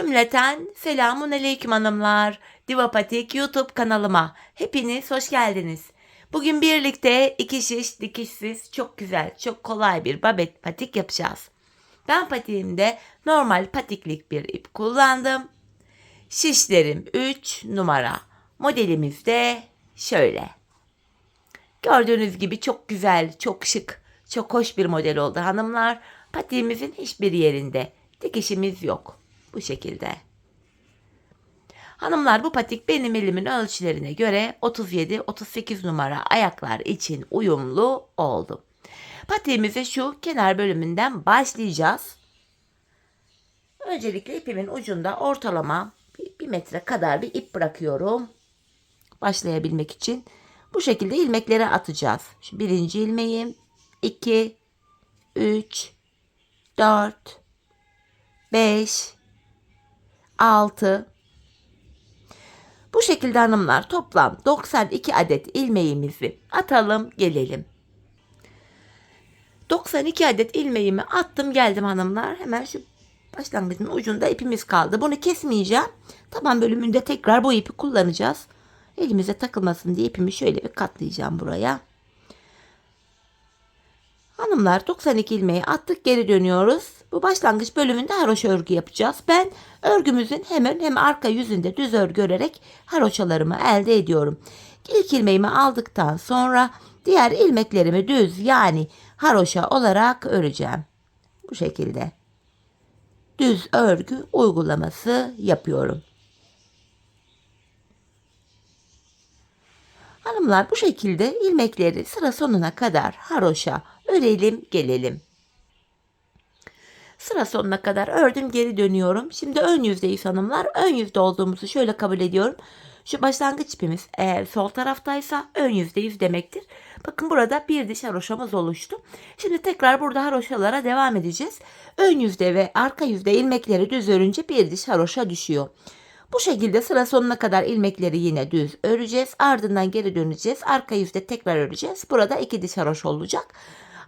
Cümleten selamun aleyküm hanımlar. Divapatik YouTube kanalıma hepiniz hoş geldiniz. Bugün birlikte iki şiş dikişsiz çok güzel, çok kolay bir babet patik yapacağız. Ben patiğimde normal patiklik bir ip kullandım. Şişlerim 3 numara. Modelimiz de şöyle. Gördüğünüz gibi çok güzel, çok şık, çok hoş bir model oldu hanımlar. Patiğimizin hiçbir yerinde dikişimiz yok. Bu şekilde. Hanımlar, bu patik benim elimin ölçülerine göre 37-38 numara ayaklar için uyumlu oldu. Patiğimize şu kenar bölümünden başlayacağız. Öncelikle ipimin ucunda ortalama 1 metre kadar bir ip bırakıyorum. Başlayabilmek için. Bu şekilde ilmekleri atacağız. Şu birinci ilmeğim, 2, 3, 4, 5, 6. Bu şekilde hanımlar toplam 92 adet ilmeğimizi atalım gelelim. 92 adet ilmeğimi attım geldim hanımlar. Hemen şu başlangıcın ucunda ipimiz kaldı. Bunu kesmeyeceğim. Taban bölümünde tekrar bu ipi kullanacağız. Elimize takılmasın diye ipimi şöyle bir katlayacağım buraya. Hanımlar, 92 ilmeği attık, geri dönüyoruz. Bu başlangıç bölümünde haroşa örgü yapacağız. Ben örgümüzün hem arka yüzünde düz örgü örerek haroşalarımı elde ediyorum. İlk ilmeğimi aldıktan sonra diğer ilmeklerimi düz yani haroşa olarak öreceğim. Bu şekilde düz örgü uygulaması yapıyorum. Hanımlar, bu şekilde ilmekleri sıra sonuna kadar haroşa örelim gelelim. Sıra sonuna kadar ördüm, geri dönüyorum. Şimdi ön yüzdeyiz hanımlar. Ön yüzde olduğumuzu şöyle kabul ediyorum. Şu başlangıç ipimiz eğer sol taraftaysa ön yüzdeyiz demektir. Bakın, burada bir diş haroşamız oluştu. Şimdi tekrar burada haroşalara devam edeceğiz. Ön yüzde ve arka yüzde ilmekleri düz örünce bir diş haroşa düşüyor. Bu şekilde sıra sonuna kadar ilmekleri yine düz öreceğiz. Ardından geri döneceğiz. Arka yüzde tekrar öreceğiz. Burada 2 diş haroşa olacak.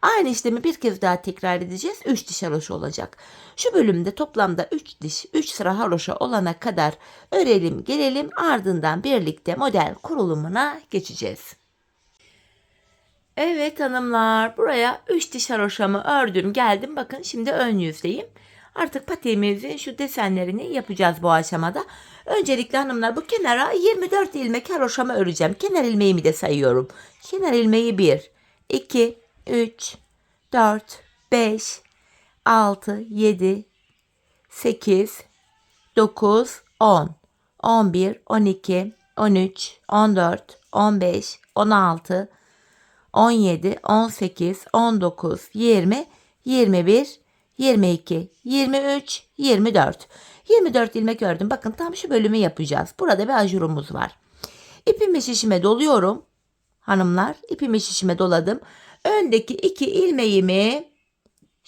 Aynı işlemi bir kez daha tekrar edeceğiz. 3 diş haroşa olacak. Şu bölümde toplamda 3 diş, 3 sıra haroşa olana kadar örelim gelelim. Ardından birlikte model kurulumuna geçeceğiz. Evet hanımlar, buraya 3 diş haroşamı ördüm geldim. Bakın, şimdi ön yüzdeyim. Artık patiğimizin şu desenlerini yapacağız bu aşamada. Öncelikle hanımlar, bu kenara 24 ilmek haroşamı öreceğim. Kenar ilmeğimi de sayıyorum. Kenar ilmeği 1, 2, 3, 4, 5, 6, 7, 8, 9, 10, 11, 12, 13, 14, 15, 16, 17, 18, 19, 20, 21, 22, 23, 24. 24 ilmek ördüm. Bakın, tam şu bölümü yapacağız. Burada bir ajurumuz var. İpimi şişime doluyorum. Hanımlar, ipimi şişime doladım. Öndeki 2 ilmeğimi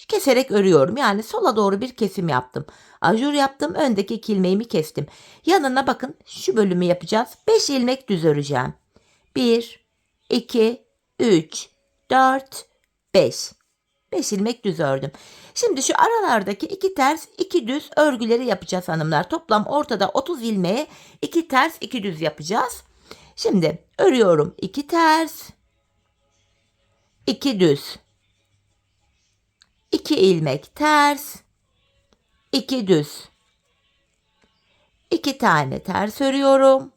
keserek örüyorum. Yani sola doğru bir kesim yaptım. Ajur yaptım. Öndeki 2 ilmeğimi kestim. Yanına bakın, şu bölümü yapacağız. 5 ilmek düz öreceğim. 1, 2, 3, 4, 5. 5 ilmek düz ördüm. Şimdi şu aralardaki 2 ters 2 düz örgüleri yapacağız hanımlar. Toplam ortada 30 ilmeğe 2 ters 2 düz yapacağız. Şimdi örüyorum. 2 ters 2 düz, 2 ilmek ters, 2 düz, 2 tane ters örüyorum,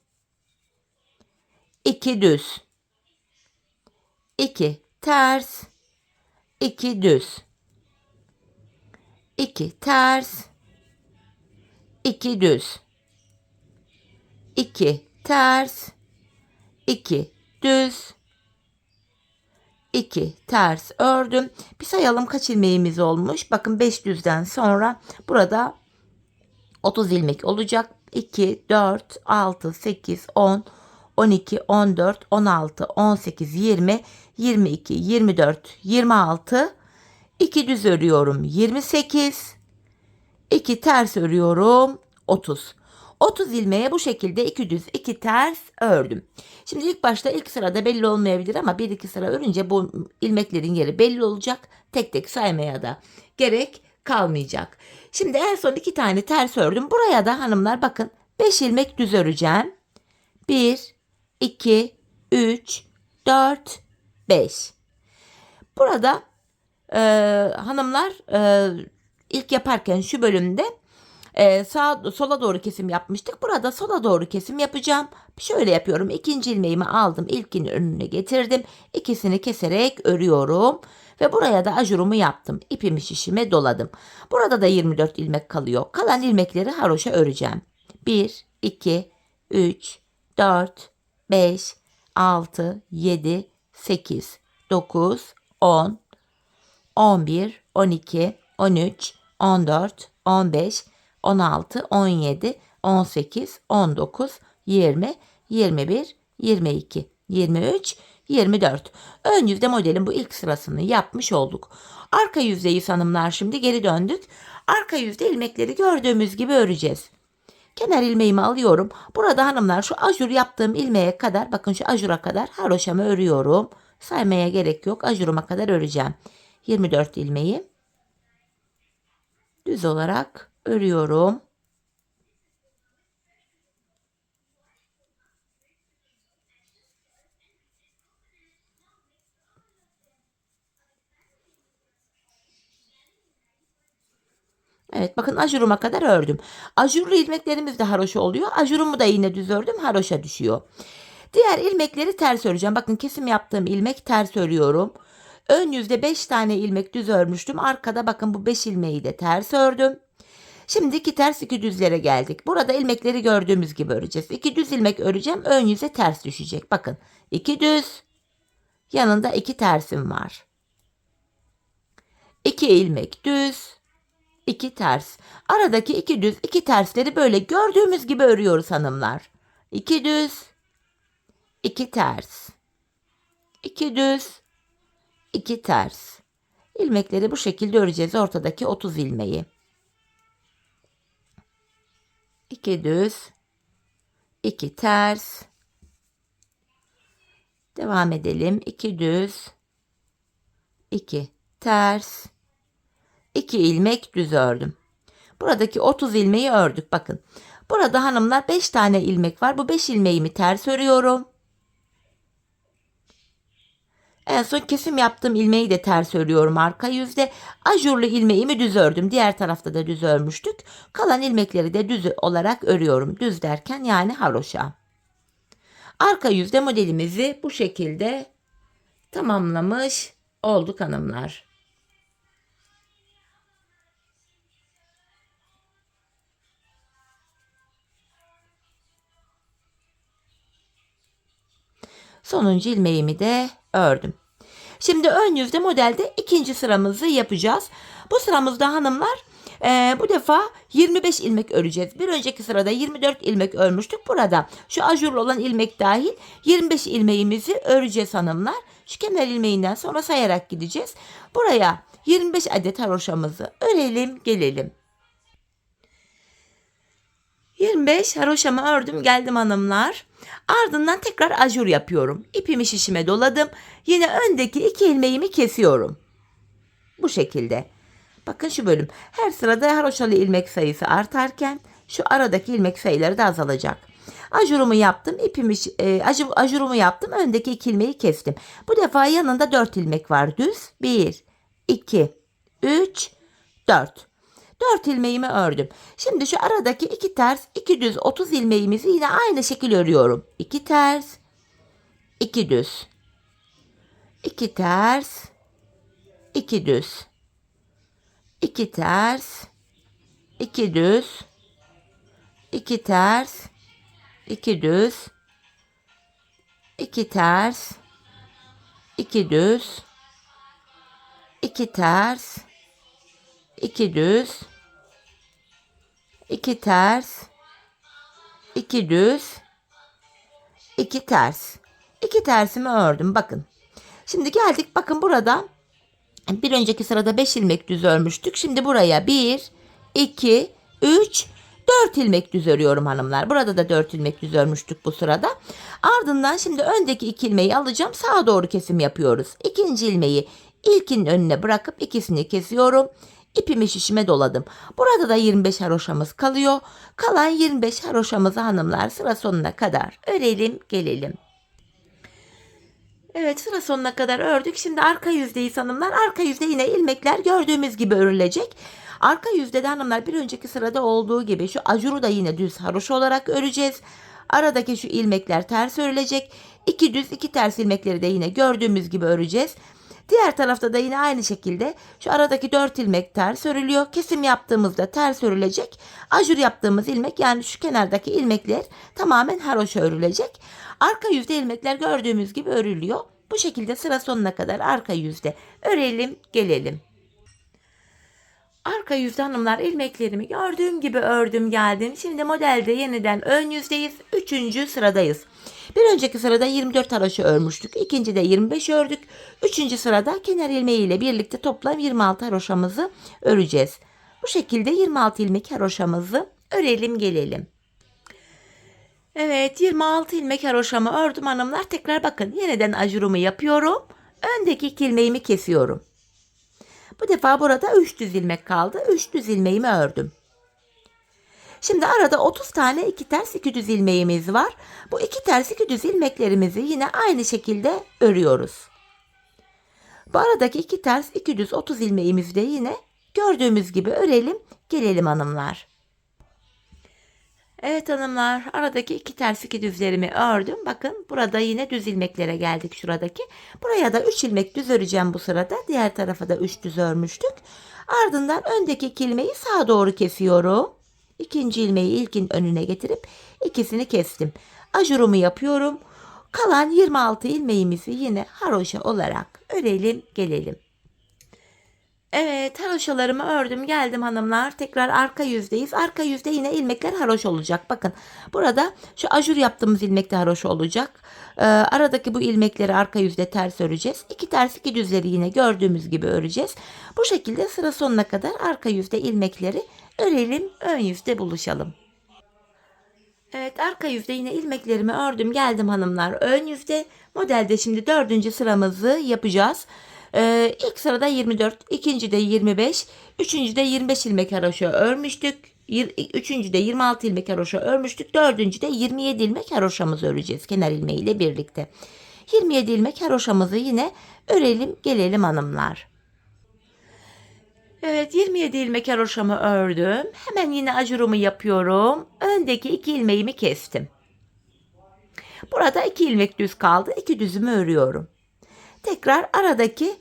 2 düz, 2 ters, 2 düz, 2 ters, 2 düz, 2 ters, 2 düz, 2 ters ördüm. Bir sayalım kaç ilmeğimiz olmuş. Bakın, 5 düzden sonra burada 30 ilmek olacak. 2, 4, 6, 8, 10, 12, 14, 16, 18, 20, 22, 24, 26. 2 düz örüyorum. 28. 2 ters örüyorum. 30. 30 ilmeğe bu şekilde 2 düz 2 ters ördüm. Şimdi ilk başta ilk sırada belli olmayabilir ama 1-2 sıra örünce bu ilmeklerin yeri belli olacak. Tek tek saymaya da gerek kalmayacak. Şimdi en son 2 tane ters ördüm. Buraya da hanımlar bakın 5 ilmek düz öreceğim. 1, 2, 3, 4, 5. Burada hanımlar ilk yaparken şu bölümde sola doğru kesim yapmıştık. Burada sola doğru kesim yapacağım. Şöyle yapıyorum. İkinci ilmeğimi aldım. İlkini önüne getirdim. İkisini keserek örüyorum. Ve buraya da ajurumu yaptım. İpimi şişime doladım. Burada da 24 ilmek kalıyor. Kalan ilmekleri haroşa öreceğim. 1, 2, 3, 4, 5, 6, 7, 8, 9, 10, 11, 12, 13, 14, 15, 16, 17, 18, 19, 20, 21, 22, 23, 24. Ön yüzde modelin bu ilk sırasını yapmış olduk. Arka yüzdeyi hanımlar şimdi geri döndük. Arka yüzde ilmekleri gördüğümüz gibi öreceğiz. Kenar ilmeğimi alıyorum. Burada hanımlar şu ajur yaptığım ilmeğe kadar, bakın şu ajura kadar haroşamı örüyorum. Saymaya gerek yok. Ajuruma kadar öreceğim. 24 ilmeği düz olarak örüyorum. Evet, bakın ajuruma kadar ördüm. Ajurlu ilmeklerimiz de haroşa oluyor. Ajurumu da yine düz ördüm. Haroşa düşüyor. Diğer ilmekleri ters öreceğim. Bakın kesim yaptığım ilmek ters örüyorum. Ön yüzde 5 tane ilmek düz örmüştüm. Arkada bakın bu 5 ilmeği de ters ördüm. Şimdi 2 ters 2 düzlere geldik. Burada ilmekleri gördüğümüz gibi öreceğiz. 2 düz ilmek öreceğim. Ön yüze ters düşecek. Bakın 2 düz. Yanında 2 tersim var. 2 ilmek düz. 2 ters. Aradaki 2 düz 2 tersleri böyle gördüğümüz gibi örüyoruz hanımlar. 2 düz. 2 ters. 2 düz. 2 ters. İlmekleri bu şekilde öreceğiz. Ortadaki 30 ilmeği. 2 düz. 2 ters. Devam edelim. 2 düz. 2 ters. 2 ilmek düz ördüm. Buradaki 30 ilmeği ördük. Bakın. Burada hanımlar 5 tane ilmek var. Bu 5 ilmeğimi ters örüyorum. En son kesim yaptığım ilmeği de ters örüyorum arka yüzde. Ajurlu ilmeğimi düz ördüm. Diğer tarafta da düz örmüştük. Kalan ilmekleri de düz olarak örüyorum. Düz derken yani haroşa. Arka yüzde modelimizi bu şekilde tamamlamış olduk hanımlar. Sonuncu ilmeğimi de ördüm. Şimdi ön yüzde modelde ikinci sıramızı yapacağız. Bu sıramızda hanımlar bu defa 25 ilmek öreceğiz. Bir önceki sırada 24 ilmek örmüştük. Burada şu ajurlu olan ilmek dahil 25 ilmeğimizi öreceğiz hanımlar. Şu kenar ilmeğinden sonra sayarak gideceğiz. Buraya 25 adet haroşamızı örelim gelelim. 25 haroşamı ördüm geldim hanımlar. Ardından tekrar ajur yapıyorum. İpimi şişime doladım. Yine öndeki 2 ilmeğimi kesiyorum. Bu şekilde. Bakın şu bölüm. Her sırada haroşalı ilmek sayısı artarken şu aradaki ilmek sayıları da azalacak. Ajurumu yaptım. Ajurumu yaptım. Öndeki 2 ilmeği kestim. Bu defa yanında 4 ilmek var düz. 1, 2, 3, 4. 4 ilmeğimi ördüm. Şimdi şu aradaki 2 ters, 2 düz 30 ilmeğimizi yine aynı şekilde örüyorum. 2 ters, 2 düz. 2 ters, 2 düz. 2 ters, 2 düz. 2 ters, 2 düz. 2 ters, 2 düz. 2 ters, 2 düz. 2 ters, 2 düz, 2 ters. 2 tersimi ördüm bakın. Şimdi geldik bakın burada bir önceki sırada 5 ilmek düz örmüştük. Şimdi buraya 1, 2, 3, 4 ilmek düz örüyorum hanımlar. Burada da 4 ilmek düz örmüştük bu sırada. Ardından şimdi öndeki 2 ilmeği alacağım. Sağa doğru kesim yapıyoruz. İkinci ilmeği ilkinin önüne bırakıp ikisini kesiyorum. ipimi şişime doladım. Burada da 25 haroşamız kalıyor. Kalan 25 haroşamızı hanımlar sıra sonuna kadar örelim gelelim. Evet, sıra sonuna kadar ördük. Şimdi arka yüzdeyiz hanımlar. Arka yüzde yine ilmekler gördüğümüz gibi örülecek. Arka yüzdede hanımlar bir önceki sırada olduğu gibi şu ajuru da yine düz haroşa olarak öreceğiz. Aradaki şu ilmekler ters örülecek. 2 düz 2 ters ilmekleri de yine gördüğümüz gibi öreceğiz. Diğer tarafta da yine aynı şekilde şu aradaki 4 ilmek ters örülüyor. Kesim yaptığımızda ters örülecek. Ajur yaptığımız ilmek, yani şu kenardaki ilmekler tamamen haroşa örülecek. Arka yüzde ilmekler gördüğümüz gibi örülüyor. Bu şekilde sıra sonuna kadar arka yüzde örelim gelelim. Arka yüzde hanımlar ilmeklerimi gördüğüm gibi ördüm geldim. Şimdi modelde yeniden ön yüzdeyiz. 3. sıradayız. Bir önceki sırada 24 haroşa örmüştük. İkincide 25 ördük. 3. sırada kenar ilmeği ile birlikte toplam 26 haroşamızı öreceğiz. Bu şekilde 26 ilmek haroşamızı örelim gelelim. Evet, 26 ilmek haroşamı ördüm hanımlar. Tekrar bakın, yeniden ajurumu yapıyorum. Öndeki 2 ilmeğimi kesiyorum. Bu defa burada 3 düz ilmek kaldı. 3 düz ilmeğimi ördüm. Şimdi arada 30 tane 2 ters 2 düz ilmeğimiz var. Bu 2 ters 2 düz ilmeklerimizi yine aynı şekilde örüyoruz. Bu aradaki 2 ters 2 düz 30 ilmeğimizi de yine gördüğümüz gibi örelim gelelim hanımlar. Evet hanımlar, aradaki 2 ters 2 düzlerimi ördüm. Bakın burada yine düz ilmeklere geldik şuradaki. Buraya da 3 ilmek düz öreceğim bu sırada. Diğer tarafa da 3 düz örmüştük. Ardından öndeki 2 ilmeği sağa doğru kesiyorum. İkinci ilmeği ilkin önüne getirip ikisini kestim. Ajurumu yapıyorum. Kalan 26 ilmeğimizi yine haroşa olarak örelim gelelim. Evet, haroşalarımı ördüm geldim hanımlar. Tekrar arka yüzdeyiz. Arka yüzde yine ilmekler haroşa olacak. Bakın burada şu ajur yaptığımız ilmek de haroşa olacak. Aradaki bu ilmekleri arka yüzde ters öreceğiz. 2 ters 2 düzleri yine gördüğümüz gibi öreceğiz. Bu şekilde sıra sonuna kadar arka yüzde ilmekleri örelim. Ön yüzde buluşalım. Evet, arka yüzde yine ilmeklerimi ördüm geldim hanımlar. Ön yüzde modelde şimdi 4. sıramızı yapacağız. İlk sırada 24, ikincide 25, üçüncüde 25 ilmek haroşa örmüştük. Üçüncüde 26 ilmek haroşa örmüştük. Dördüncüde 27 ilmek haroşamızı öreceğiz kenar ilmeğiyle birlikte. 27 ilmek haroşamızı yine örelim gelelim hanımlar. Evet, 27 ilmek haroşamı ördüm. Hemen yine ajurumu yapıyorum. Öndeki 2 ilmeğimi kestim. Burada 2 ilmek düz kaldı. 2 düzümü örüyorum. Tekrar aradaki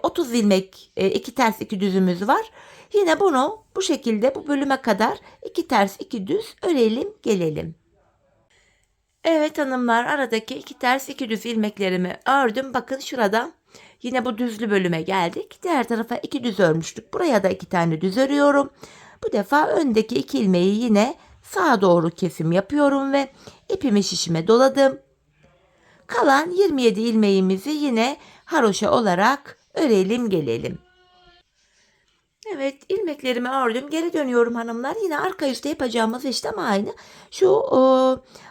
30 ilmek 2 ters 2 düzümüz var. Yine bunu bu şekilde bu bölüme kadar 2 ters 2 düz örelim gelelim. Evet hanımlar, aradaki 2 ters 2 düz ilmeklerimi ördüm. Bakın şurada yine bu düzlü bölüme geldik. Diğer tarafa 2 düz örmüştük. Buraya da 2 tane düz örüyorum. Bu defa öndeki 2 ilmeği yine sağa doğru kesim yapıyorum ve ipimi şişime doladım. Kalan 27 ilmeğimizi yine haroşa olarak örelim gelelim. Evet, ilmeklerimi ördüm. Geri dönüyorum hanımlar. Yine arka yüzde yapacağımız işlem aynı. Şu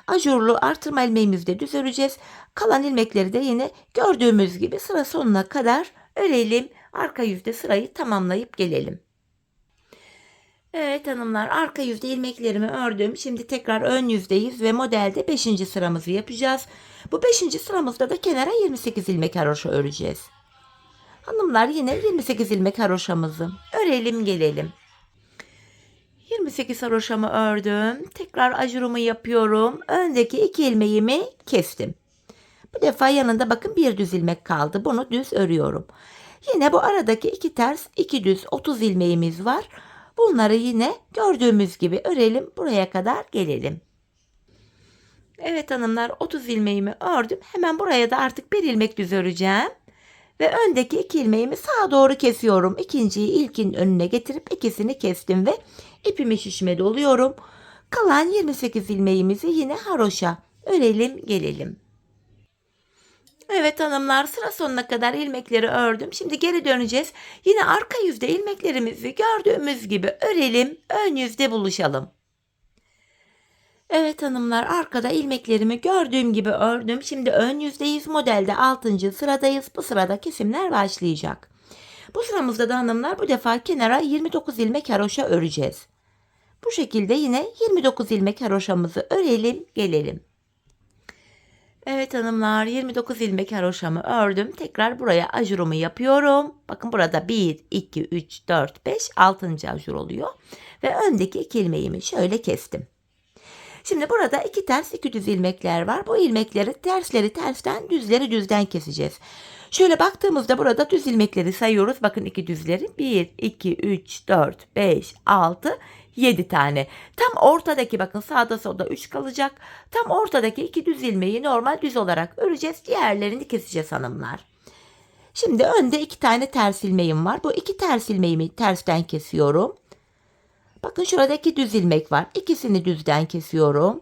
ajurlu artırma ilmeğimizi de düz öreceğiz. Kalan ilmekleri de yine gördüğümüz gibi sıra sonuna kadar örelim. Arka yüzde sırayı tamamlayıp gelelim. Evet hanımlar, arka yüzde ilmeklerimi ördüm. Şimdi tekrar ön yüzdeyiz ve modelde 5. sıramızı yapacağız. Bu 5. sıramızda da kenara 28 ilmek haroşa öreceğiz. Hanımlar, yine 28 ilmek haroşamızı örelim gelelim. 28 haroşamı ördüm. Tekrar ajurumu yapıyorum. Öndeki 2 ilmeğimi kestim. Bu defa yanında bakın bir düz ilmek kaldı. Bunu düz örüyorum. Yine bu aradaki 2 ters 2 düz 30 ilmeğimiz var. Bunları yine gördüğümüz gibi örelim. Buraya kadar gelelim. Evet hanımlar, 30 ilmeğimi ördüm. Hemen buraya da artık bir ilmek düz öreceğim. Ve öndeki 2 ilmeğimi sağa doğru kesiyorum. İkinciyi ilkin önüne getirip ikisini kestim ve ipimi şişime doluyorum. Kalan 28 ilmeğimizi yine haroşa örelim gelelim. Evet hanımlar, sıra sonuna kadar ilmekleri ördüm. Şimdi geri döneceğiz. Yine arka yüzde ilmeklerimizi gördüğümüz gibi örelim. Ön yüzde buluşalım. Evet hanımlar, arkada ilmeklerimi gördüğüm gibi ördüm. Şimdi ön yüzdeyiz. Modelde 6. sıradayız. Bu sırada kesimler başlayacak. Bu sıramızda da hanımlar bu defa kenara 29 ilmek haroşa öreceğiz. Bu şekilde yine 29 ilmek haroşamızı örelim, gelelim. Evet hanımlar, 29 ilmek haroşamı ördüm. Tekrar buraya ajurumu yapıyorum. Bakın burada 1, 2, 3, 4, 5, 6. ajur oluyor. Ve öndeki 2 ilmeğimi şöyle kestim. Şimdi burada 2 ters 2 düz ilmekler var. Bu ilmekleri tersleri tersten, düzleri düzden keseceğiz. Şöyle baktığımızda burada düz ilmekleri sayıyoruz. Bakın 2 düzleri 1, 2, 3, 4, 5, 6, 7 tane. Tam ortadaki bakın sağda solda 3 kalacak. Tam ortadaki 2 düz ilmeği normal düz olarak öreceğiz. Diğerlerini keseceğiz hanımlar. Şimdi önde 2 tane ters ilmeğim var. Bu 2 ters ilmeğimi tersten kesiyorum. Bakın şurada 2 düz ilmek var. İkisini düzden kesiyorum.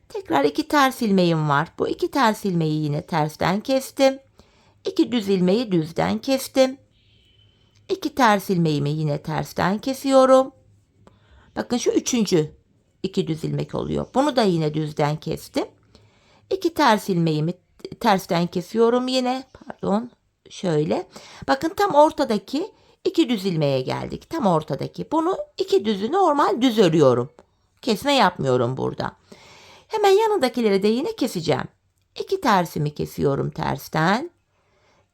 Tekrar 2 ters ilmeğim var. Bu 2 ters ilmeği yine tersten kestim. 2 düz ilmeği düzden kestim. 2 ters ilmeğimi yine tersten kesiyorum. Bakın şu 3. 2 düz ilmek oluyor. Bunu da yine düzden kestim. 2 ters ilmeğimi tersten kesiyorum yine. Pardon. Şöyle. Bakın tam ortadaki 2 düz ilmeğe geldik. Tam ortadaki. Bunu 2 düzü normal düz örüyorum. Kesme yapmıyorum burada. Hemen yanındakileri de yine keseceğim. 2 tersimi kesiyorum tersten.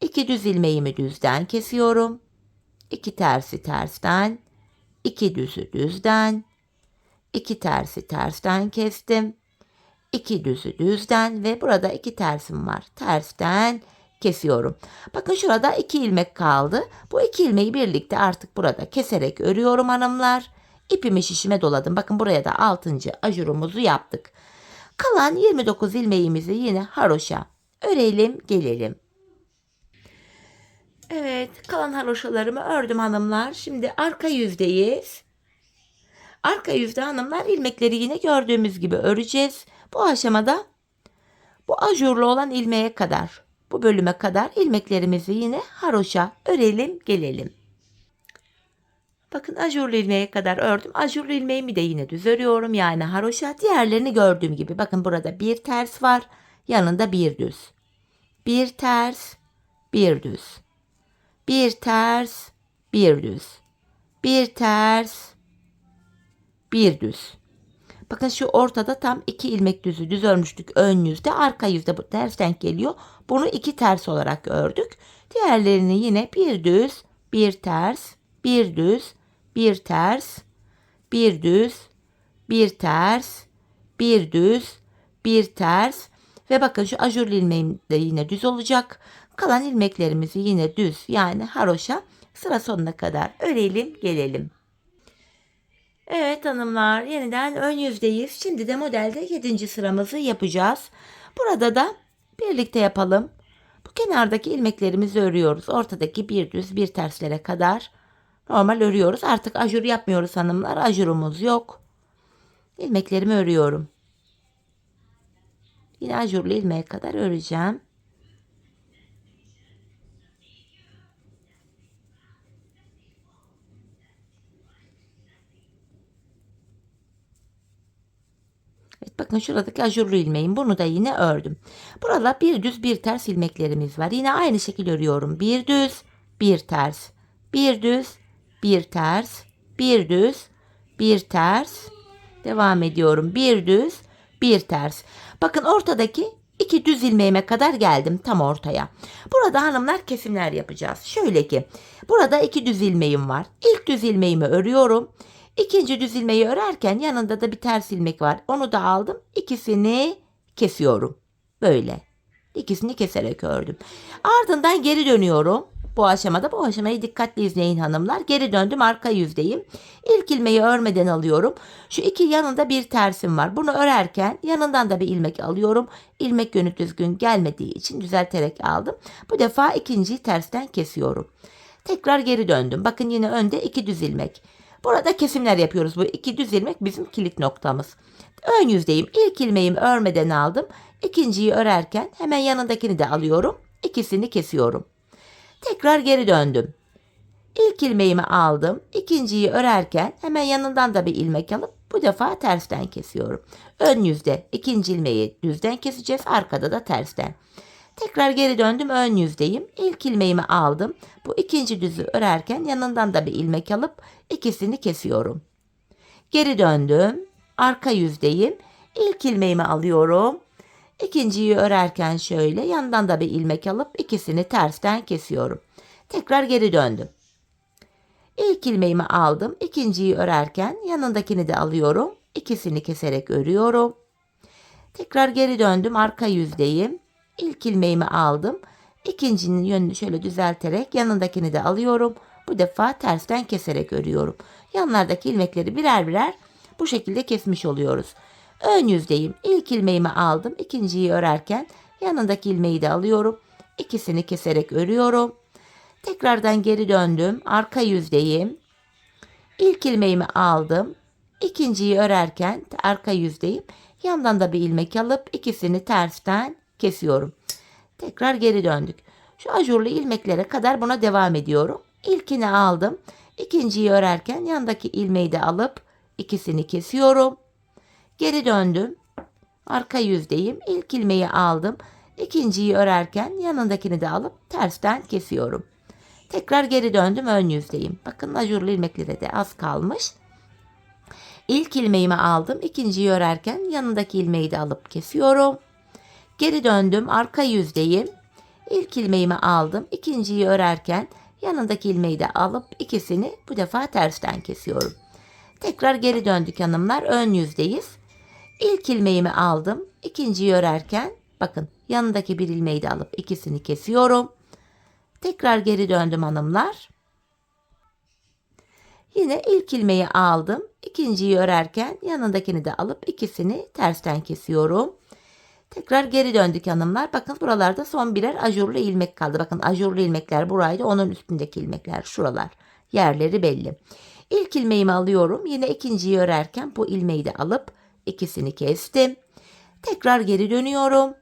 2 düz ilmeğimi düzden kesiyorum. 2 tersi tersten. 2 düzü düzden. 2 tersi tersten kestim. 2 düzü düzden ve burada 2 tersim var. Tersten kesiyorum. Bakın şurada 2 ilmek kaldı. Bu 2 ilmeği birlikte artık burada keserek örüyorum hanımlar. İpimi şişime doladım. Bakın buraya da 6. ajurumuzu yaptık. Kalan 29 ilmeğimizi yine haroşa örelim, gelelim. Evet, kalan haroşalarımı ördüm hanımlar. Şimdi arka yüzdeyiz. Arka yüzde hanımlar ilmekleri yine gördüğümüz gibi öreceğiz. Bu aşamada bu ajurlu olan ilmeğe kadar, bu bölüme kadar ilmeklerimizi yine haroşa örelim, gelelim. Bakın ajurlu ilmeğe kadar ördüm. Ajurlu ilmeğimi de yine düz örüyorum. Yani haroşa. Diğerlerini gördüğüm gibi. Bakın burada bir ters var. Yanında bir düz. Bir ters, bir düz. Bir ters, bir düz. Bir ters, bir düz. Bakın şu ortada tam 2 ilmek düzü düz örmüştük ön yüzde. Arka yüzde bu ters denk geliyor. Bunu 2 ters olarak ördük. Diğerlerini yine bir düz, bir ters, bir düz, bir ters, bir düz, bir ters, bir düz, bir ters ve bakın şu ajurlu ilmeğim de yine düz olacak. Kalan ilmeklerimizi yine düz yani haroşa sıra sonuna kadar örelim, gelelim. Evet hanımlar, yeniden ön yüzdeyiz. Şimdi de modelde 7. sıramızı yapacağız. Burada da birlikte yapalım. Bu kenardaki ilmeklerimizi örüyoruz. Ortadaki bir düz bir terslere kadar normal örüyoruz. Artık ajur yapmıyoruz hanımlar. Ajurumuz yok. İlmeklerimi örüyorum. Yine ajurlu ilmeğe kadar öreceğim. Evet, bakın şuradaki ajurlu ilmeğim. Bunu da yine ördüm. Burada bir düz bir ters ilmeklerimiz var. Yine aynı şekilde örüyorum. Bir düz, bir ters. Bir düz, bir ters. Bir düz, bir ters. Devam ediyorum. Bir düz, bir ters. Bakın ortadaki 2 düz ilmeğime kadar geldim tam ortaya. Burada hanımlar kesimler yapacağız. Şöyle ki burada 2 düz ilmeğim var. İlk düz ilmeğimi örüyorum. İkinci düz ilmeği örerken yanında da bir ters ilmek var. Onu da aldım. İkisini kesiyorum. Böyle. İkisini keserek ördüm. Ardından geri dönüyorum. Bu aşamayı dikkatli izleyin hanımlar. Geri döndüm, arka yüzdeyim. İlk ilmeği örmeden alıyorum. Şu iki yanında bir tersim var. Bunu örerken yanından da bir ilmek alıyorum. İlmek yönü düzgün gelmediği için düzelterek aldım. Bu defa ikinciyi tersten kesiyorum. Tekrar geri döndüm. Bakın yine önde 2 düz ilmek. Burada kesimler yapıyoruz. Bu 2 düz ilmek bizim kilit noktamız. Ön yüzdeyim. İlk ilmeğimi örmeden aldım. İkinciyi örerken hemen yanındakini de alıyorum. İkisini kesiyorum. Tekrar geri döndüm. İlk ilmeğimi aldım. İkinciyi örerken hemen yanından da bir ilmek alıp bu defa tersten kesiyorum. Ön yüzde ikinci ilmeği düzden keseceğiz. Arkada da tersten. Tekrar geri döndüm, ön yüzdeyim. İlk ilmeğimi aldım. Bu ikinci düzü örerken yanından da bir ilmek alıp ikisini kesiyorum. Geri döndüm. Arka yüzdeyim. İlk ilmeğimi alıyorum. İkinciyi örerken şöyle yandan da bir ilmek alıp ikisini tersten kesiyorum. Tekrar geri döndüm. İlk ilmeğimi aldım. İkinciyi örerken yanındakini de alıyorum. İkisini keserek örüyorum. Tekrar geri döndüm. Arka yüzdeyim. İlk ilmeğimi aldım. İkincinin yönünü şöyle düzelterek yanındakini de alıyorum. Bu defa tersten keserek örüyorum. Yanlardaki ilmekleri birer birer bu şekilde kesmiş oluyoruz. Ön yüzdeyim. İlk ilmeğimi aldım. İkinciyi örerken yanındaki ilmeği de alıyorum. İkisini keserek örüyorum. Tekrardan geri döndüm. Arka yüzdeyim. İlk ilmeğimi aldım. İkinciyi örerken arka yüzdeyim. Yandan da bir ilmek alıp ikisini tersten kesiyorum. Tekrar geri döndük. Şu ajurlu ilmeklere kadar buna devam ediyorum. İlkini aldım. İkinciyi örerken yandaki ilmeği de alıp ikisini kesiyorum. Geri döndüm. Arka yüzdeyim. İlk ilmeği aldım. İkinciyi örerken yanındakini de alıp tersten kesiyorum. Tekrar geri döndüm, ön yüzdeyim. Bakın ajurlu ilmeklere de az kalmış. İlk ilmeğimi aldım. İkinciyi örerken yanındaki ilmeği de alıp kesiyorum. Geri döndüm, arka yüzdeyim. İlk ilmeğimi aldım. İkinciyi örerken yanındaki ilmeği de alıp ikisini bu defa tersten kesiyorum. Tekrar geri döndük hanımlar. Ön yüzdeyiz. İlk ilmeğimi aldım. İkinciyi örerken bakın yanındaki bir ilmeği de alıp ikisini kesiyorum. Tekrar geri döndüm hanımlar. Yine ilk ilmeği aldım. İkinciyi örerken yanındakini de alıp ikisini tersten kesiyorum. Tekrar geri döndük hanımlar. Bakın buralarda son birer ajurlu ilmek kaldı. Bakın ajurlu ilmekler buraydı. Onun üstündeki ilmekler şuralar. Yerleri belli. İlk ilmeğimi alıyorum. Yine ikinciyi örerken bu ilmeği de alıp ikisini kestim. Tekrar geri dönüyorum.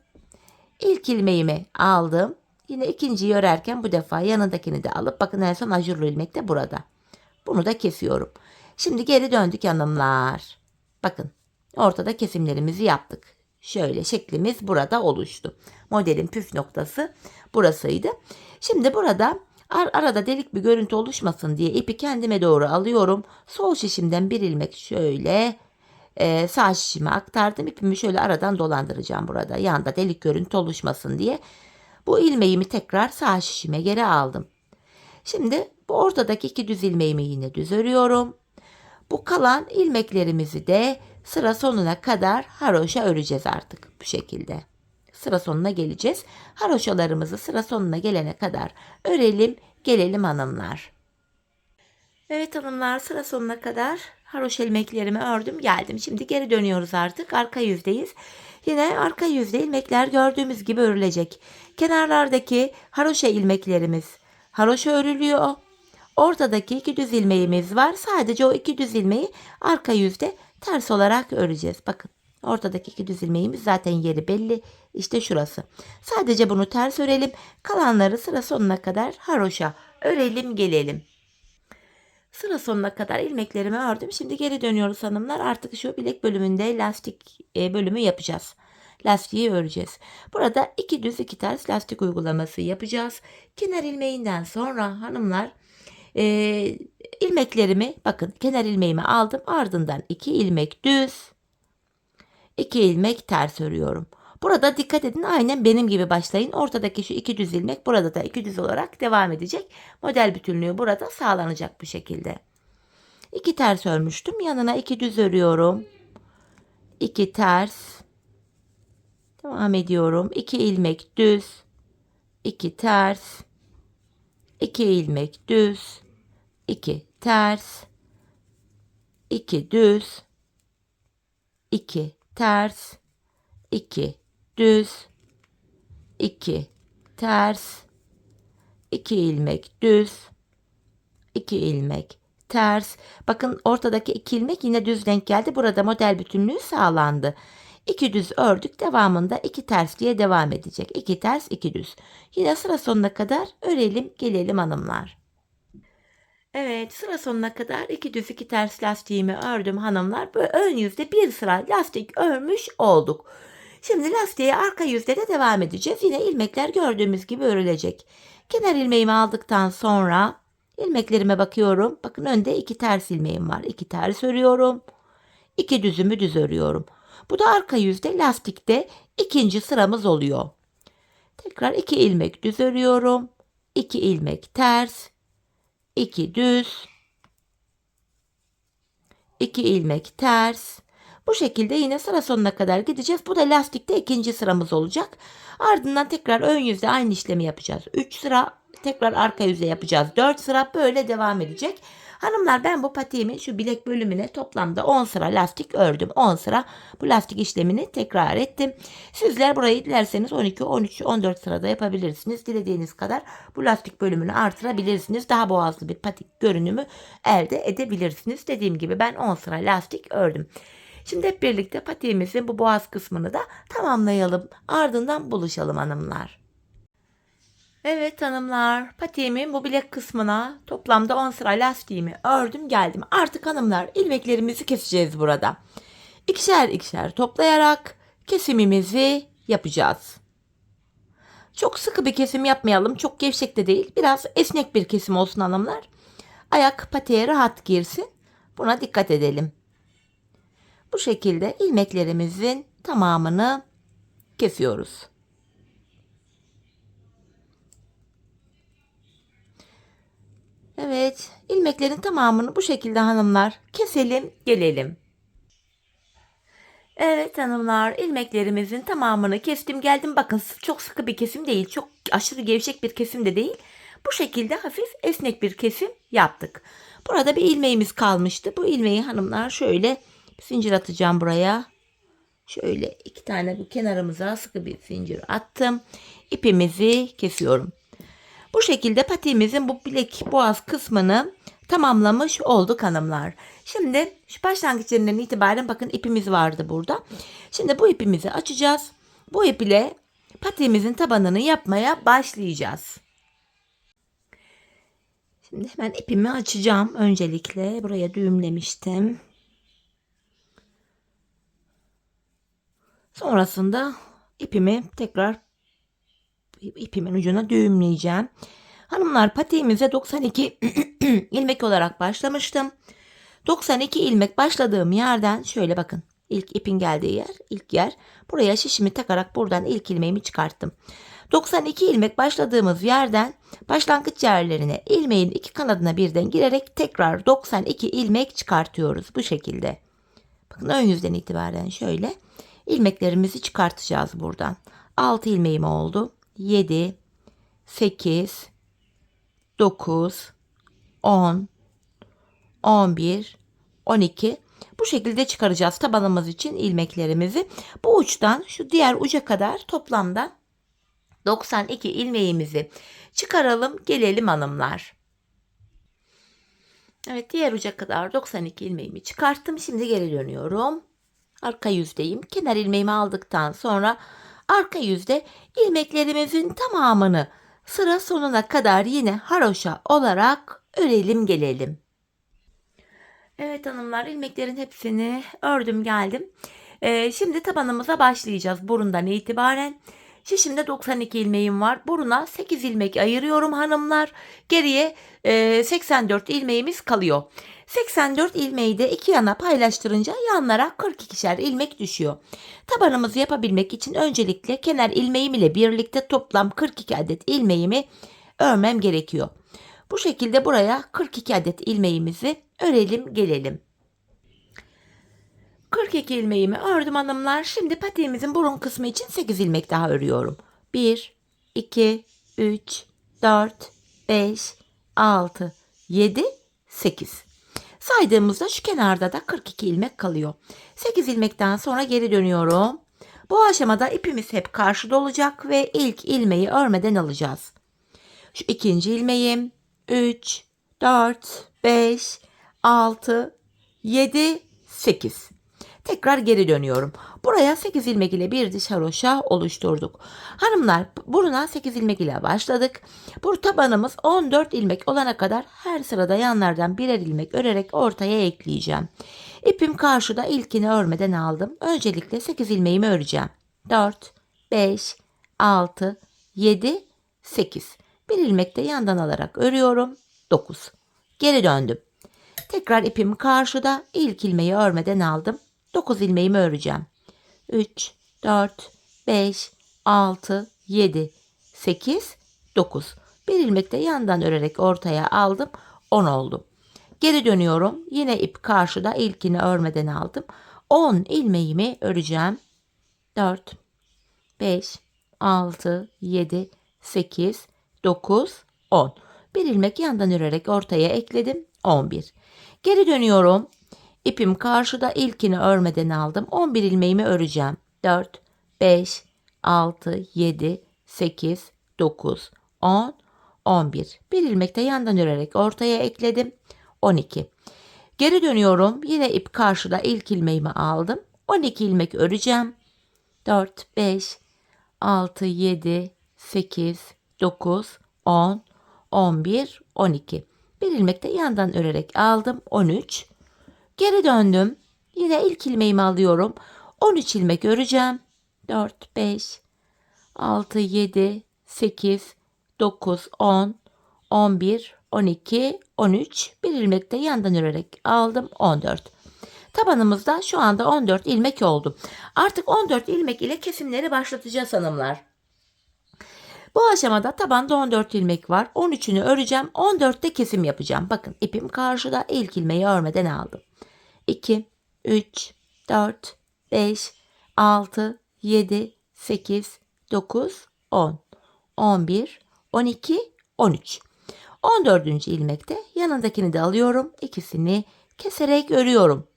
İlk ilmeğimi aldım. Yine ikinciyi örerken bu defa yanındakini de alıp bakın en son ajurlu ilmek de burada. Bunu da kesiyorum. Şimdi geri döndük hanımlar. Bakın ortada kesimlerimizi yaptık. Şöyle şeklimiz burada oluştu. Modelin püf noktası burasıydı. Şimdi burada arada delik bir görüntü oluşmasın diye ipi kendime doğru alıyorum. Sol şişimden bir ilmek şöyle sağ şişime aktardım. İpimi şöyle aradan dolandıracağım burada. Yanda delik görüntü oluşmasın diye. Bu ilmeğimi tekrar sağ şişime geri aldım. Şimdi bu ortadaki iki düz ilmeğimi yine düz örüyorum. Bu kalan ilmeklerimizi de sıra sonuna kadar haroşa öreceğiz artık bu şekilde. Sıra sonuna geleceğiz. Haroşalarımızı sıra sonuna gelene kadar örelim, gelelim hanımlar. Evet hanımlar, sıra sonuna kadar haroşa ilmeklerimi ördüm, geldim. Şimdi geri dönüyoruz artık. Arka yüzdeyiz. Yine arka yüzde ilmekler gördüğümüz gibi örülecek. Kenarlardaki haroşa ilmeklerimiz haroşa örülüyor. Ortadaki iki düz ilmeğimiz var. Sadece o iki düz ilmeği arka yüzde ters olarak öreceğiz. Bakın ortadaki iki düz ilmeğimiz zaten yeri belli. İşte şurası. Sadece bunu ters örelim. Kalanları sıra sonuna kadar haroşa örelim, gelelim. Sıra sonuna kadar ilmeklerimi ördüm. Şimdi geri dönüyoruz hanımlar. Artık şu bilek bölümünde lastik bölümü yapacağız. Lastiği öreceğiz. Burada iki düz iki ters lastik uygulaması yapacağız. Kenar ilmeğinden sonra hanımlar ilmeklerimi bakın kenar ilmeğimi aldım. Ardından iki ilmek düz, iki ilmek ters örüyorum. Burada dikkat edin, aynen benim gibi başlayın. Ortadaki şu iki düz ilmek burada da iki düz olarak devam edecek. Model bütünlüğü burada sağlanacak bu şekilde. İki ters örmüştüm. Yanına iki düz örüyorum. İki ters. Devam ediyorum. İki ilmek düz. İki ters. İki ilmek düz. İki ters. İki düz. İki ters. 2 düz, 2 ters, 2 ilmek düz, 2 ilmek ters. Bakın ortadaki 2 ilmek yine düz denk geldi. Burada model bütünlüğü sağlandı. 2 düz ördük. Devamında 2 ters diye devam edecek. 2 ters, 2 düz. Yine sıra sonuna kadar örelim, gelelim hanımlar. Evet, sıra sonuna kadar 2 düz 2 ters lastiğimi ördüm hanımlar. Böyle ön yüzde bir sıra lastik örmüş olduk. Şimdi lastiğe arka yüzde de devam edeceğiz. Yine ilmekler gördüğümüz gibi örülecek. Kenar ilmeğimi aldıktan sonra ilmeklerime bakıyorum. Bakın önde 2 ters ilmeğim var. 2 ters örüyorum. 2 düzümü düz örüyorum. Bu da arka yüzde lastikte ikinci sıramız oluyor. Tekrar 2 ilmek düz örüyorum. 2 ilmek ters. 2 düz. 2 ilmek ters. Bu şekilde yine sıra sonuna kadar gideceğiz. Bu da lastikte ikinci sıramız olacak. Ardından tekrar ön yüzde aynı işlemi yapacağız. 3 sıra, tekrar arka yüzde yapacağız. 4 sıra, böyle devam edecek. Hanımlar, ben bu patiğimin şu bilek bölümüne toplamda 10 sıra lastik ördüm. 10 sıra bu lastik işlemini tekrar ettim. Sizler burayı dilerseniz 12, 13, 14 sırada yapabilirsiniz. Dilediğiniz kadar bu lastik bölümünü artırabilirsiniz. Daha boğazlı bir patik görünümü elde edebilirsiniz. Dediğim gibi ben 10 sıra lastik ördüm. Şimdi hep birlikte patiğimizin bu boğaz kısmını da tamamlayalım. Ardından buluşalım hanımlar. Evet hanımlar, patiğimin bu bilek kısmına toplamda 10 sıra lastiğimi ördüm geldim. Artık hanımlar ilmeklerimizi keseceğiz burada. İkişer ikişer toplayarak kesimimizi yapacağız. Çok sıkı bir kesim yapmayalım, çok gevşek de değil. Biraz esnek bir kesim olsun hanımlar. Ayak patiğe rahat girsin. Buna dikkat edelim. Bu şekilde ilmeklerimizin tamamını kesiyoruz. Evet, ilmeklerin tamamını bu şekilde hanımlar keselim, gelelim. Evet hanımlar, ilmeklerimizin tamamını kestim geldim. Bakın, çok sıkı bir kesim değil, çok aşırı gevşek bir kesim de değil. Bu şekilde hafif esnek bir kesim yaptık. Burada bir ilmeğimiz kalmıştı. Bu ilmeği hanımlar şöyle zincir atacağım buraya. Şöyle 2 tane bu kenarımıza sıkı bir zincir attım. İpimizi kesiyorum. Bu şekilde patiğimizin bu bilek boğaz kısmını tamamlamış olduk hanımlar. Şimdi şu başlangıç yerinden itibaren bakın ipimiz vardı burada. Şimdi bu ipimizi açacağız. Bu ip ile patiğimizin tabanını yapmaya başlayacağız. Şimdi hemen ipimi açacağım. Öncelikle buraya düğümlemiştim. Sonrasında ipimi tekrar ipimin ucuna düğümleyeceğim. Hanımlar, patiğimize 92 ilmek olarak başlamıştım. 92 ilmek başladığım yerden şöyle bakın. İlk ipin geldiği yer, ilk yer. Buraya şişimi takarak buradan ilk ilmeğimi çıkarttım. 92 ilmek başladığımız yerden başlangıç yerlerine ilmeğin iki kanadına birden girerek tekrar 92 ilmek çıkartıyoruz bu şekilde. Bakın ön yüzden itibaren şöyle ilmeklerimizi çıkartacağız buradan. 6 ilmeğim oldu. 7, 8, 9, 10, 11, 12. Bu şekilde çıkaracağız tabanımız için ilmeklerimizi. Bu uçtan şu diğer uca kadar toplamda 92 ilmeğimizi çıkaralım gelelim hanımlar. Evet, diğer uca kadar 92 ilmeğimi çıkarttım. Şimdi geri dönüyorum. Arka yüzdeyim. Kenar ilmeğimi aldıktan sonra arka yüzde ilmeklerimizin tamamını sıra sonuna kadar yine haroşa olarak örelim gelelim. Evet hanımlar, ilmeklerin hepsini ördüm geldim. Şimdi tabanımıza başlayacağız burundan itibaren. Şişimde 92 ilmeğim var. Buruna 8 ilmek ayırıyorum hanımlar. Geriye 84 ilmeğimiz kalıyor. 84 ilmeği de iki yana paylaştırınca yanlara 42'şer ilmek düşüyor. Tabanımızı yapabilmek için öncelikle kenar ilmeğim ile birlikte toplam 42 adet ilmeğimi örmem gerekiyor. Bu şekilde buraya 42 adet ilmeğimizi örelim gelelim. 42 ilmeğimi ördüm hanımlar. Şimdi patiğimizin burun kısmı için 8 ilmek daha örüyorum. 1, 2, 3, 4, 5, 6, 7, 8. Saydığımızda şu kenarda da 42 ilmek kalıyor. 8 ilmekten sonra geri dönüyorum. Bu aşamada ipimiz hep karşıda olacak ve ilk ilmeği örmeden alacağız. Şu ikinci ilmeğim 3, 4, 5, 6, 7, 8. Tekrar geri dönüyorum. Buraya 8 ilmek ile bir diş haroşa oluşturduk. Hanımlar, buruna 8 ilmek ile başladık. Bu tabanımız 14 ilmek olana kadar her sırada yanlardan birer ilmek örerek ortaya ekleyeceğim. İpim karşıda, ilkini örmeden aldım. Öncelikle 8 ilmeğimi öreceğim. 4, 5, 6, 7, 8. Bir ilmek de yandan alarak örüyorum. 9. Geri döndüm. Tekrar ipim karşıda. İlk ilmeği örmeden aldım. 9 ilmeğimi öreceğim. 3, 4, 5, 6, 7, 8, 9. Bir ilmek de yandan örerek ortaya aldım. 10 oldu. Geri dönüyorum. Yine ip karşıda. İlkini örmeden aldım. 10 ilmeğimi öreceğim. 4, 5, 6, 7, 8, 9, 10. Bir ilmek yandan örerek ortaya ekledim. 11. Geri dönüyorum. İpim karşıda, ilkini örmeden aldım. 11 ilmeğimi öreceğim. 4, 5, 6, 7, 8, 9, 10, 11. Bir ilmek de yandan örerek ortaya ekledim. 12. Geri dönüyorum. Yine ip karşıda, ilk ilmeğimi aldım. 12 ilmek öreceğim. 4, 5, 6, 7, 8, 9, 10, 11, 12. Bir ilmek de yandan örerek aldım. 13. Geri döndüm. Yine ilk ilmeğimi alıyorum. 13 ilmek öreceğim. 4, 5, 6, 7, 8, 9, 10, 11, 12, 13. Bir ilmek de yandan örerek aldım. 14. Tabanımızda şu anda 14 ilmek oldu. Artık 14 ilmek ile kesimleri başlatacağız hanımlar. Bu aşamada tabanda 14 ilmek var. 13'ünü öreceğim. 14'te kesim yapacağım. Bakın ipim karşıda, ilk ilmeği örmeden aldım. 2, 3, 4, 5, 6, 7, 8, 9, 10, 11, 12, 13. 14. ilmekte yanındakini de alıyorum. İkisini keserek örüyorum.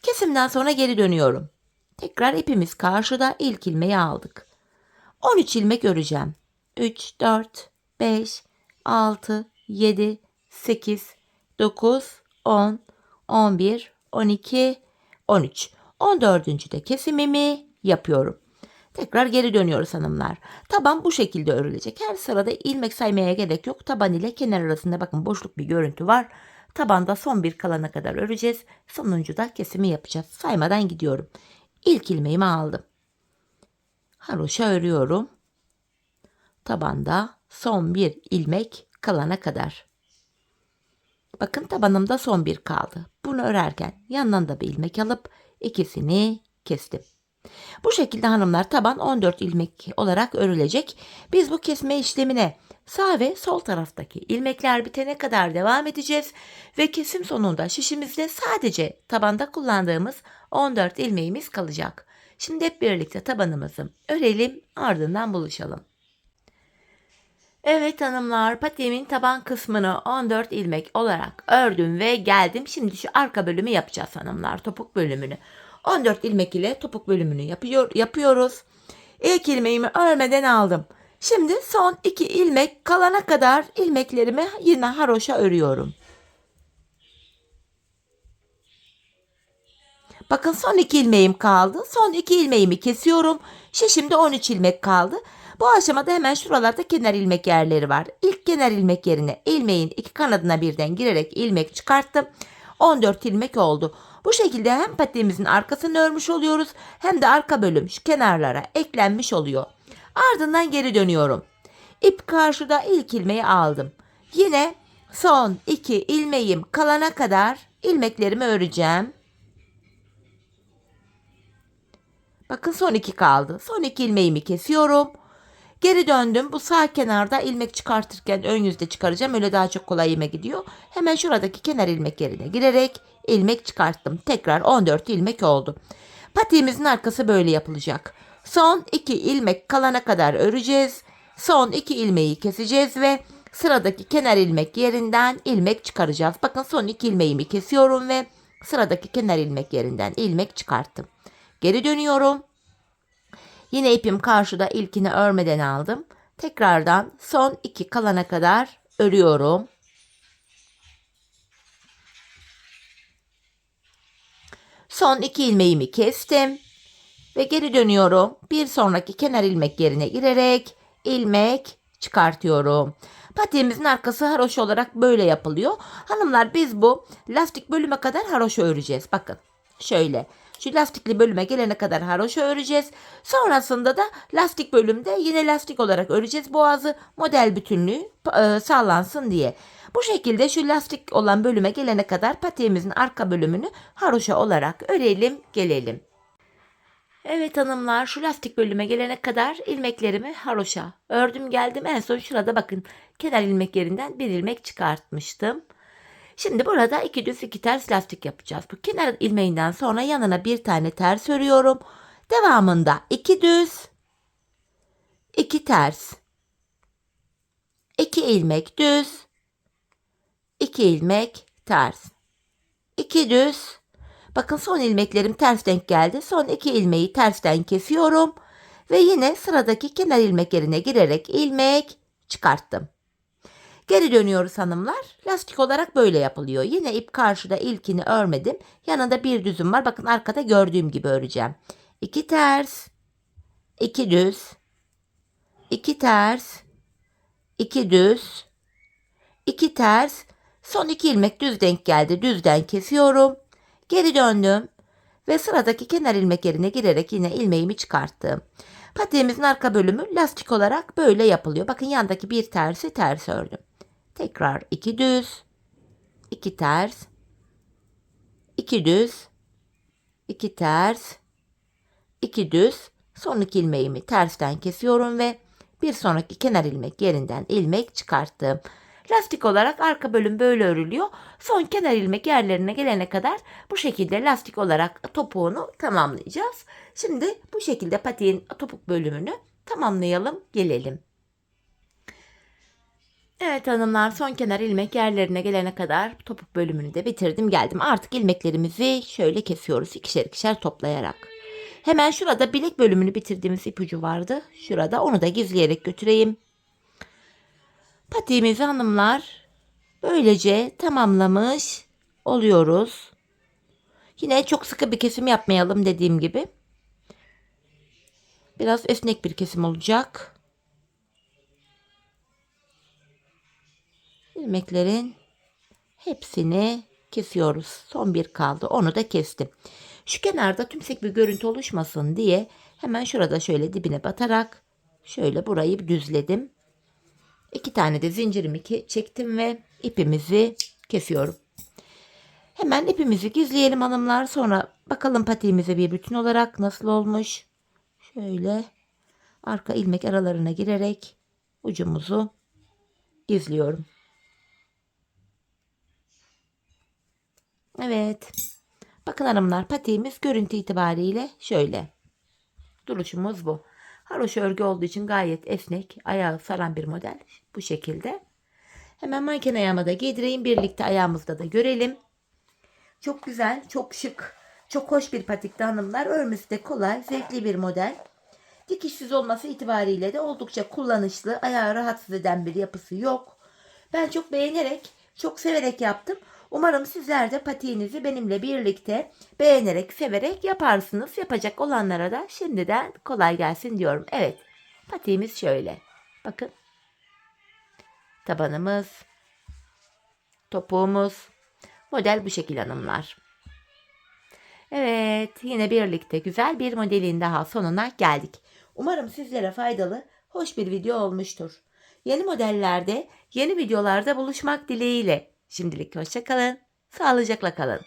Kesimden sonra geri dönüyorum. Tekrar ipimiz karşıda, ilk ilmeği aldık. 13 ilmek öreceğim. 3, 4, 5, 6, 7, 8, 9, 10, 11, 12, 13. 14. de kesimimi yapıyorum. Tekrar geri dönüyoruz hanımlar. Taban bu şekilde örülecek. Her sırada ilmek saymaya gerek yok. Taban ile kenar arasında bakın boşluk bir görüntü var. Tabanda son bir kalana kadar öreceğiz. Sonuncu da kesimi yapacağız. Saymadan gidiyorum. İlk ilmeğimi aldım. Haroşa örüyorum. Tabanda son bir ilmek kalana kadar. Bakın tabanımda son bir kaldı. Bunu örerken yandan da bir ilmek alıp ikisini kestim. Bu şekilde hanımlar taban 14 ilmek olarak örülecek. Biz bu kesme işlemine sağ ve sol taraftaki ilmekler bitene kadar devam edeceğiz. Ve kesim sonunda şişimizde sadece tabanda kullandığımız 14 ilmeğimiz kalacak. Şimdi hep birlikte tabanımızı örelim, ardından buluşalım. Evet hanımlar, patiğimin taban kısmını 14 ilmek olarak ördüm ve geldim. Şimdi şu arka bölümü yapacağız hanımlar, topuk bölümünü. 14 ilmek ile topuk bölümünü yapıyoruz. İlk ilmeğimi örmeden aldım. Şimdi son 2 ilmek kalana kadar ilmeklerimi yine haroşa örüyorum. Bakın son 2 ilmeğim kaldı. Son 2 ilmeğimi kesiyorum. Şişimde 13 ilmek kaldı. Bu aşamada hemen şuralarda kenar ilmek yerleri var. İlk kenar ilmek yerine ilmeğin iki kanadına birden girerek ilmek çıkarttım. 14 ilmek oldu. Bu şekilde hem patiğimizin arkasını örmüş oluyoruz hem de arka bölüm şu kenarlara eklenmiş oluyor. Ardından geri dönüyorum. İp karşıda, ilk ilmeği aldım. Yine son 2 ilmeğim kalana kadar ilmeklerimi öreceğim. Bakın son 2 kaldı. Son 2 ilmeğimi kesiyorum. Geri döndüm. Bu sağ kenarda ilmek çıkartırken ön yüzde çıkaracağım. Öyle daha çok kolayıma gidiyor. Hemen şuradaki kenar ilmek yerine girerek ilmek çıkarttım. Tekrar 14 ilmek oldu. Patiğimizin arkası böyle yapılacak. Son 2 ilmek kalana kadar öreceğiz. Son 2 ilmeği keseceğiz ve sıradaki kenar ilmek yerinden ilmek çıkaracağız. Bakın son 2 ilmeğimi kesiyorum ve sıradaki kenar ilmek yerinden ilmek çıkarttım. Geri dönüyorum. Yine ipim karşıda, ilkini örmeden aldım. Tekrardan son 2 kalana kadar örüyorum. Son 2 ilmeğimi kestim ve geri dönüyorum. Bir sonraki kenar ilmek yerine girerek ilmek çıkartıyorum. Patiğimizin arkası haroşa olarak böyle yapılıyor. Hanımlar biz bu lastik bölüme kadar haroşa öreceğiz. Bakın şöyle Şu lastikli bölüme gelene kadar haroşa öreceğiz. Sonrasında da lastik bölümde yine lastik olarak öreceğiz. Boğazı model bütünlüğü sağlansın diye. Bu şekilde şu lastik olan bölüme gelene kadar patiğimizin arka bölümünü haroşa olarak örelim gelelim. Evet hanımlar, şu lastik bölüme gelene kadar ilmeklerimi haroşa ördüm geldim. En son şurada bakın kenar ilmek yerinden bir ilmek çıkartmıştım. Şimdi burada 2 düz 2 ters lastik yapacağız. Bu kenar ilmeğinden sonra yanına bir tane ters örüyorum. Devamında 2 düz 2 ters 2 ilmek düz 2 ilmek ters 2 düz. Bakın son ilmeklerim ters denk geldi. Son 2 ilmeği tersten kesiyorum. Ve yine sıradaki kenar ilmek yerine girerek ilmek çıkarttım. Geri dönüyoruz hanımlar. Lastik olarak böyle yapılıyor. Yine ip karşıda, ilkini örmedim. Yanında bir düzüm var. Bakın arkada gördüğüm gibi öreceğim. 2 ters, 2 düz, 2 ters, 2 düz, 2 ters. Son 2 ilmek düz denk geldi. Düzden kesiyorum. Geri döndüm ve sıradaki kenar ilmek yerine girerek yine ilmeğimi çıkarttım. Patiğimizin arka bölümü lastik olarak böyle yapılıyor. Bakın yandaki bir tersi ters ördüm. Tekrar 2 düz, 2 ters, 2 düz, 2 ters, 2 düz. Son 2 ilmeğimi tersten kesiyorum ve bir sonraki kenar ilmek yerinden ilmek çıkarttım. Lastik olarak arka bölüm böyle örülüyor. Son kenar ilmek yerlerine gelene kadar bu şekilde lastik olarak topuğunu tamamlayacağız. Şimdi bu şekilde patiğin topuk bölümünü tamamlayalım gelelim. Evet hanımlar, son kenar ilmek yerlerine gelene kadar topuk bölümünü de bitirdim geldim. Artık ilmeklerimizi şöyle kesiyoruz ikişer ikişer toplayarak. Hemen şurada bilek bölümünü bitirdiğimiz ipucu vardı. Şurada onu da gizleyerek götüreyim. Patiğimizi hanımlar böylece tamamlamış oluyoruz. Yine çok sıkı bir kesim yapmayalım dediğim gibi. Biraz esnek bir kesim olacak. İlmeklerin hepsini kesiyoruz. Son bir kaldı. Onu da kestim. Şu kenarda tümsek bir görüntü oluşmasın diye hemen şurada şöyle dibine batarak şöyle burayı düzledim. 2 tane de zincirimi çektim ve ipimizi kesiyorum. Hemen ipimizi gizleyelim hanımlar. Sonra bakalım patiğimize bir bütün olarak nasıl olmuş. Şöyle arka ilmek aralarına girerek ucumuzu gizliyorum. Evet. Bakın hanımlar, patiğimiz görüntü itibariyle şöyle. Duruşumuz bu. Haroşa örgü olduğu için gayet esnek, ayağı saran bir model. Bu şekilde. Hemen manken ayağıma da giydireyim. Birlikte ayağımızda da görelim. Çok güzel, çok şık, çok hoş bir patikti hanımlar. Örmesi de kolay, zevkli bir model. Dikişsiz olması itibariyle de oldukça kullanışlı, ayağı rahatsız eden bir yapısı yok. Ben çok beğenerek, çok severek yaptım. Umarım sizler de patiğinizi benimle birlikte beğenerek, severek yaparsınız. Yapacak olanlara da şimdiden kolay gelsin diyorum. Evet, patiğimiz şöyle. Bakın. Tabanımız, topuğumuz. Model bu şekil hanımlar. Evet, yine birlikte güzel bir modelin daha sonuna geldik. Umarım sizlere faydalı, hoş bir video olmuştur. Yeni modellerde, yeni videolarda buluşmak dileğiyle. Şimdilik hoşça kalın, sağlıcakla kalın.